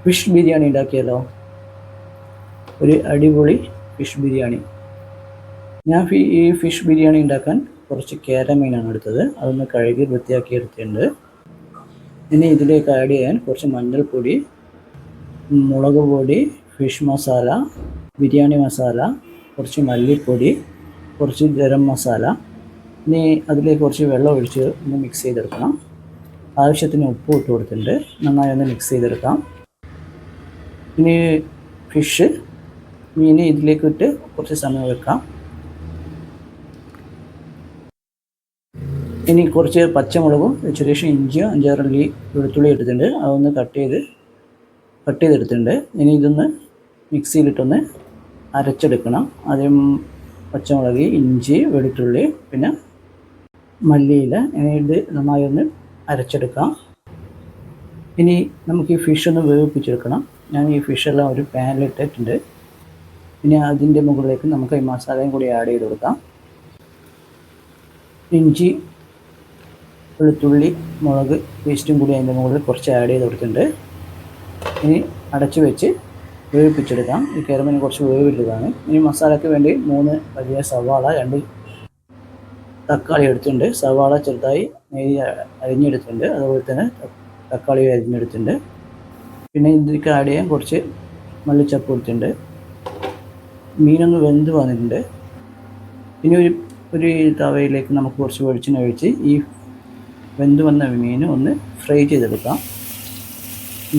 Fish biryani ഉണ്ടാക്കിയല്ലോ. ഒരു അടിപൊളി fish biryani. ഞാൻ ഈ ഫിഷ് ബിരിയാണി ഉണ്ടാക്കാൻ കുറച്ച് കേരമീനാണ് എടുത്തത്. അതൊന്ന് കഴുകി വൃത്തിയാക്കി എടുത്തിട്ടുണ്ട്. ഇനി ഇതിലേക്ക് ആഡ് ചെയ്യാൻ കുറച്ച് മഞ്ഞൾപ്പൊടി, മുളക് പൊടി, ഫിഷ് മസാല, ബിരിയാണി മസാല, കുറച്ച് മല്ലിപ്പൊടി, കുറച്ച് ഗരം മസാല. ഇനി അതിലേക്ക് കുറച്ച് വെള്ളം ഒഴിച്ച് ഒന്ന് മിക്സ് ചെയ്തെടുക്കണം. ആവശ്യത്തിന് ഉപ്പ് ഇട്ട് കൊടുത്തിട്ടുണ്ട്. നന്നായി ഒന്ന് മിക്സ് ചെയ്തെടുക്കാം. ഇനി മീൻ ഇതിലേക്ക് ഇട്ട് കുറച്ച് സമയം വെക്കാം. ഇനി കുറച്ച് പച്ചമുളകും ചെറിയ ഇഞ്ചിയും 5-6 അല്ലി വെളുത്തുള്ളി എടുത്തിട്ടുണ്ട്. അതൊന്ന് കട്ട് ചെയ്തെടുത്തിട്ടുണ്ട്. ഇനി ഇതൊന്ന് മിക്സിയിലിട്ടൊന്ന് അരച്ചെടുക്കണം. ആദ്യം പച്ചമുളക്, ഇഞ്ചി, വെളുത്തുള്ളി, പിന്നെ മല്ലിയില. ഇനി ഇത് നന്നായി ഒന്ന് അരച്ചെടുക്കാം. ഇനി നമുക്ക് ഈ ഫിഷ് ഒന്ന് വേവിപ്പിച്ചെടുക്കണം. ഞാൻ ഈ ഫിഷെല്ലാം ഒരു പാനിലിട്ടിട്ടുണ്ട്. പിന്നെ അതിൻ്റെ മുകളിലേക്ക് നമുക്ക് ഈ മസാലയും കൂടി ആഡ് ചെയ്ത് കൊടുക്കാം. ഇഞ്ചി, വെളുത്തുള്ളി, മുളക് പേസ്റ്റും കൂടി അതിൻ്റെ മുകളിൽ കുറച്ച് ആഡ് ചെയ്ത് കൊടുത്തിട്ടുണ്ട്. ഇനി അടച്ചു വെച്ച് വേവിപ്പിച്ചെടുക്കാം. ഈ കേരമീൻ കുറച്ച് വേവിട്ടതാണ്. ഇനി മസാലയ്ക്ക് വേണ്ടി 3 വലിയ സവാള, 2 തക്കാളി എടുത്തിട്ടുണ്ട്. സവാള ചെറുതായി അരിഞ്ഞെടുത്തിട്ടുണ്ട്. അതുപോലെ തന്നെ തക്കാളി അരിഞ്ഞെടുത്തിട്ടുണ്ട്. പിന്നെ ഇതിലേക്ക് ആഡ് ചെയ്യാൻ കുറച്ച് മല്ലിച്ചപ്പ് കൊടുത്തിട്ടുണ്ട്. മീനൊന്ന് വെന്ത് വന്നിട്ടുണ്ട്. ഇനി ഒരു തവയിലേക്ക് നമുക്ക് കുറച്ച് വെളിച്ചെണ്ണ ഒഴിച്ച് ഈ വെന്ത് വന്ന മീൻ ഒന്ന് ഫ്രൈ ചെയ്തെടുക്കാം.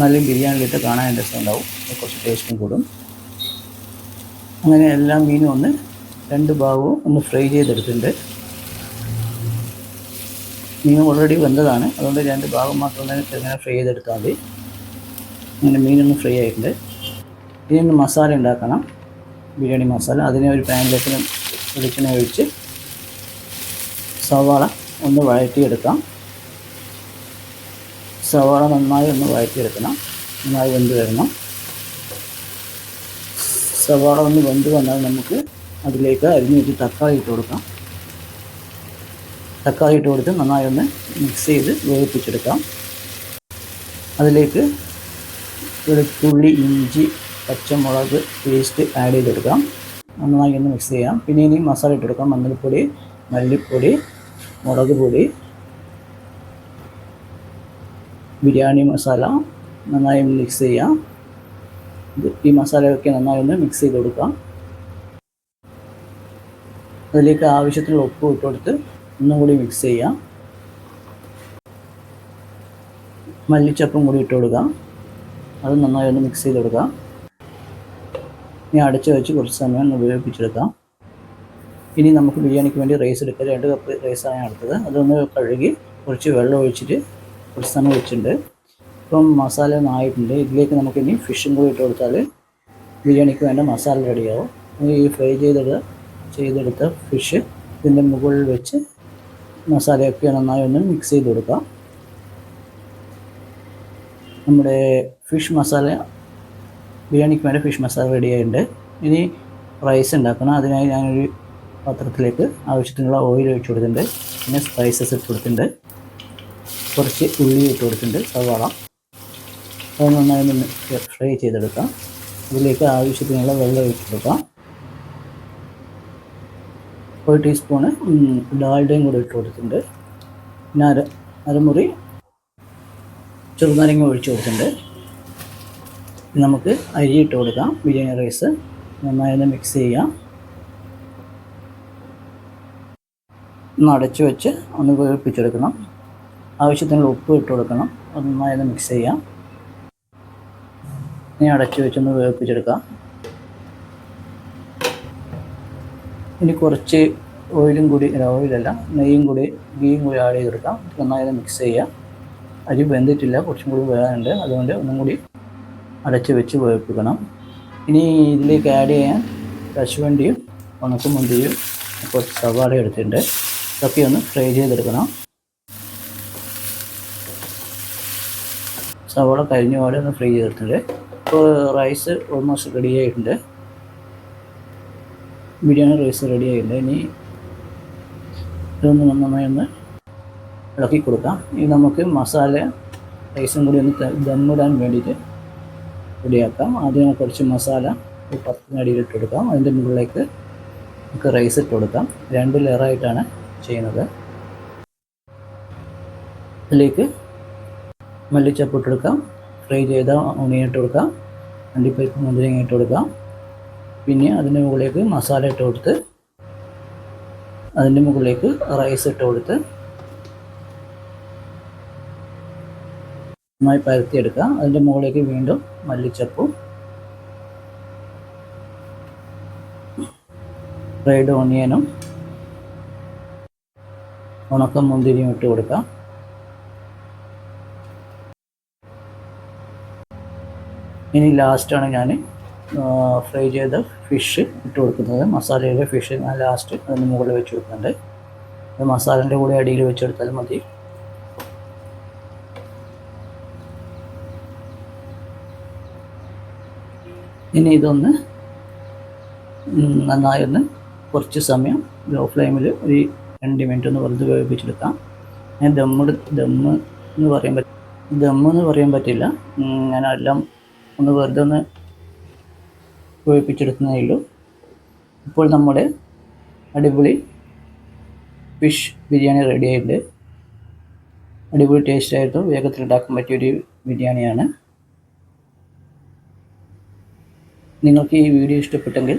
നല്ല ബിരിയാണിയിലിട്ട് കാണാൻ രസമുണ്ടാവും, കുറച്ച് ടേസ്റ്റും കൂടും. അങ്ങനെ എല്ലാ മീനും ഒന്ന് 2 ഭാഗവും ഒന്ന് ഫ്രൈ ചെയ്തെടുത്തിട്ടുണ്ട്. മീൻ ഓൾറെഡി വെന്തതാണ്, അതുകൊണ്ട് 2 ഭാഗം മാത്രം ഇങ്ങനെ ഫ്രൈ ചെയ്തെടുത്താൽ മതി. അങ്ങനെ മീനൊന്ന് ഫ്രൈ ആയിട്ടുണ്ട്. ഇനി ഒന്ന് മസാല ഉണ്ടാക്കണം, ബിരിയാണി മസാല. അതിനെ ഒരു പാനിലേക്ക് വെളിച്ചെണ്ണ ഒഴിച്ച് സവാള ഒന്ന് വഴറ്റിയെടുക്കാം. സവാള നന്നായി ഒന്ന് വഴറ്റിയെടുക്കണം. നന്നായി വെന്ത് വരണം. സവാള ഒന്ന് വെന്ത് വന്നാൽ നമുക്ക് അതിലേക്ക് അരിഞ്ഞ് വെച്ച് തക്കാളി ഇട്ട് കൊടുക്കാം. തക്കാളി ഇട്ട് കൊടുത്ത് നന്നായി ഒന്ന് മിക്സ് ചെയ്ത് വേവിപ്പിച്ചെടുക്കാം. അതിലേക്ക് വെളുത്തുള്ളി, ഇഞ്ചി, പച്ചമുളക് പേസ്റ്റ് ആഡ് ചെയ്തെടുക്കാം. നന്നായി ഒന്ന് മിക്സ് ചെയ്യാം. പിന്നെ ഇനി മസാല ഇട്ട് കൊടുക്കാം. മഞ്ഞൾപ്പൊടി, മല്ലിപ്പൊടി, മുളക് പൊടി, ബിരിയാണി മസാല. നന്നായി മിക്സ് ചെയ്യാം. ഈ മസാലയൊക്കെ നന്നായി ഒന്ന് മിക്സ് ചെയ്ത് കൊടുക്കാം. അതിലേക്ക് ആവശ്യത്തിനുള്ള ഉപ്പ് ഇട്ട് കൊടുത്ത് ഒന്നും കൂടി മിക്സ് ചെയ്യാം. മല്ലിച്ചപ്പും കൂടി ഇട്ട് കൊടുക്കാം. അത് നന്നായി ഒന്ന് മിക്സ് ചെയ്ത് കൊടുക്കാം. ഇനി അടച്ചു വെച്ച് കുറച്ച് സമയം ഒന്ന് വേവിപ്പിച്ചെടുക്കാം. ഇനി നമുക്ക് ബിരിയാണിക്ക് വേണ്ടി റൈസ് എടുക്കുക. 2 കപ്പ് റൈസാണ് എടുത്തത്. അതൊന്ന് കഴുകി കുറച്ച് വെള്ളം ഒഴിച്ചിട്ട് കുറച്ച് സമയം വെച്ചിട്ടുണ്ട്. ഇപ്പം മസാല ഒന്നും ആയിട്ടുണ്ട്. ഇതിലേക്ക് നമുക്കിനി ഫിഷും കൂടി ഇട്ട് കൊടുത്താൽ ബിരിയാണിക്ക് വേണ്ട മസാല റെഡിയാവും. ഈ ഫ്രൈ ചെയ്തെടുത്ത ഫിഷ് ഇതിൻ്റെ മുകളിൽ വെച്ച് മസാലയൊക്കെ നന്നായി ഒന്ന് മിക്സ് ചെയ്ത് കൊടുക്കാം. നമ്മുടെ ഫിഷ് മസാല, ബിരിയാണിക്ക് വേണ്ട ഫിഷ് മസാല റെഡി ആയിട്ടുണ്ട്. ഇനി റൈസ് ഉണ്ടാക്കണം. അതിനായി ഞാനൊരു പാത്രത്തിലേക്ക് ആവശ്യത്തിനുള്ള ഓയിൽ ഒഴിച്ച് കൊടുത്തിട്ടുണ്ട്. പിന്നെ സ്പൈസസ് ഇട്ട് കൊടുത്തിട്ടുണ്ട്. കുറച്ച് ഉള്ളി ഇട്ട് കൊടുത്തിട്ടുണ്ട്, സവാള. അത് നന്നായി ഒന്ന് ഫ്രൈ ചെയ്തെടുക്കാം. ഇതിലേക്ക് ആവശ്യത്തിനുള്ള വെള്ളം ഒഴിച്ച് കൊടുക്കാം. 1 ടീസ്പൂണ് ഡാൽഡയും കൂടെ ഇട്ട് കൊടുത്തിട്ടുണ്ട്. പിന്നെ അരമുറി ചെറുനാരങ്ങ ഒഴിച്ച് കൊടുത്തിട്ടുണ്ട്. നമുക്ക് അരി ഇട്ട് കൊടുക്കാം. ബിരിയാണി റൈസ് നന്നായി ഒന്ന് മിക്സ് ചെയ്യാം. ഒന്ന് അടച്ചു വെച്ച് ഒന്ന് വേവിപ്പിച്ചെടുക്കണം. ആവശ്യത്തിനുള്ള ഉപ്പ് ഇട്ട് കൊടുക്കണം. അത് നന്നായി ഒന്ന് മിക്സ് ചെയ്യാം. ഇനി അടച്ചു വെച്ചൊന്ന് വേവിപ്പിച്ചെടുക്കാം. ഇനി കുറച്ച് ഓയിലും കൂടി, ഓയിലല്ല നെയ്യും കൂടി, ഗീയും കൂടി ആഡ് ചെയ്തെടുക്കാം. നന്നായി മിക്സ് ചെയ്യാം. അരി വെന്തിട്ടില്ല, കുറച്ചും കൂടി വേകാനുണ്ട്. അതുകൊണ്ട് ഒന്നും കൂടി അടച്ച് വെച്ച് വേവിപ്പിക്കണം. ഇനി ഇതിലേക്ക് ആഡ് ചെയ്യാൻ കശുവണ്ടിയും ഉണക്കമുന്തിരിയും കുറച്ച് സവാള എടുത്തിട്ടുണ്ട്. ഇതൊക്കെ ഒന്ന് ഫ്രൈ ചെയ്തെടുക്കണം. സവാള കരിഞ്ഞ പോലെ ഒന്ന് ഫ്രൈ ചെയ്തെടുത്തിട്ടുണ്ട്. ഇപ്പോൾ റൈസ് ഓൾമോസ്റ്റ് റെഡി ആയിട്ടുണ്ട്. ബിരിയാണി റൈസ് റെഡി ആയിട്ടുണ്ട്. ഇനി ഇതൊന്ന് നന്നായി ഒന്ന് ഇളക്കി കൊടുക്കാം. ഇനി നമുക്ക് മസാല റൈസും കൂടി ഒന്ന് ദമ്മിടാൻ വേണ്ടിയിട്ട് റെഡിയാക്കാം. ആദ്യം കുറച്ച് മസാല ഒരു 10 അടിയിൽ ഇട്ട് കൊടുക്കാം. അതിൻ്റെ മുകളിലേക്ക് നമുക്ക് റൈസ് ഇട്ട് കൊടുക്കാം. 2 ലെയറായിട്ടാണ് ചെയ്യുന്നത്. അതിലേക്ക് മല്ലിച്ചപ്പ് ഇട്ട് കൊടുക്കാം. ഫ്രൈ ചെയ്ത ഓണിയൻ ഇട്ട് കൊടുക്കാം. അണ്ടിപ്പരിപ്പ് മുന്തിരിങ്ങ ഇട്ട് കൊടുക്കാം. പിന്നെ അതിൻ്റെ മുകളിലേക്ക് മസാല ഇട്ട് കൊടുത്ത് അതിൻ്റെ മുകളിലേക്ക് റൈസ് ഇട്ട് കൊടുത്ത് നന്നായി പരത്തിയെടുക്കാം. അതിൻ്റെ മുകളിലേക്ക് വീണ്ടും മല്ലിച്ചപ്പും ഫ്രൈഡ് ഓണിയനും ഉണക്ക മുന്തിരിയും ഇട്ട് കൊടുക്കാം. ഇനി ലാസ്റ്റാണ് ഞാൻ ഫ്രൈ ചെയ്ത ഫിഷ് ഇട്ട് കൊടുക്കുന്നത്. മസാലയിലെ ഫിഷ് ഞാൻ ലാസ്റ്റ് അതിന് മുകളിൽ വെച്ച് കൊടുക്കുന്നുണ്ട്. അത് മസാലേൻ്റെ കൂടെ അടിയിൽ വെച്ചെടുത്താൽ മതി. ഇനി ഇതൊന്ന് നന്നായി ഒന്ന് കുറച്ച് സമയം ലോ ഫ്ലെയിമിൽ ഒരു 2 മിനിറ്റ് ഒന്ന് വെറുതെ വേവിപ്പിച്ചെടുക്കാം. ഞാൻ ദമ്മെന്ന് പറയാൻ പറ്റില്ല. ഞാനെല്ലാം ഒന്ന് വെറുതെ ഒന്ന് വേവിപ്പിച്ചെടുക്കുന്നതേ ഉള്ളൂ. ഇപ്പോൾ നമ്മുടെ അടിപൊളി ഫിഷ് ബിരിയാണി റെഡി ആയിട്ടുണ്ട്. അടിപൊളി ടേസ്റ്റായിട്ട് വേഗത്തിൽ ഉണ്ടാക്കാൻ പറ്റിയൊരു ബിരിയാണിയാണ്. നിങ്ങൾക്ക് ഈ വീഡിയോ ഇഷ്ടപ്പെട്ടെങ്കിൽ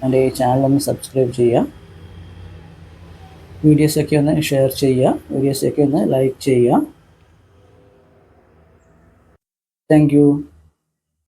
എൻ്റെ ഈ ചാനലൊന്ന് സബ്സ്ക്രൈബ് ചെയ്യുക. വീഡിയോസൊക്കെ ഒന്ന് ഷെയർ ചെയ്യുക. വീഡിയോസൊക്കെ ഒന്ന് ലൈക്ക് ചെയ്യുക. Thank you.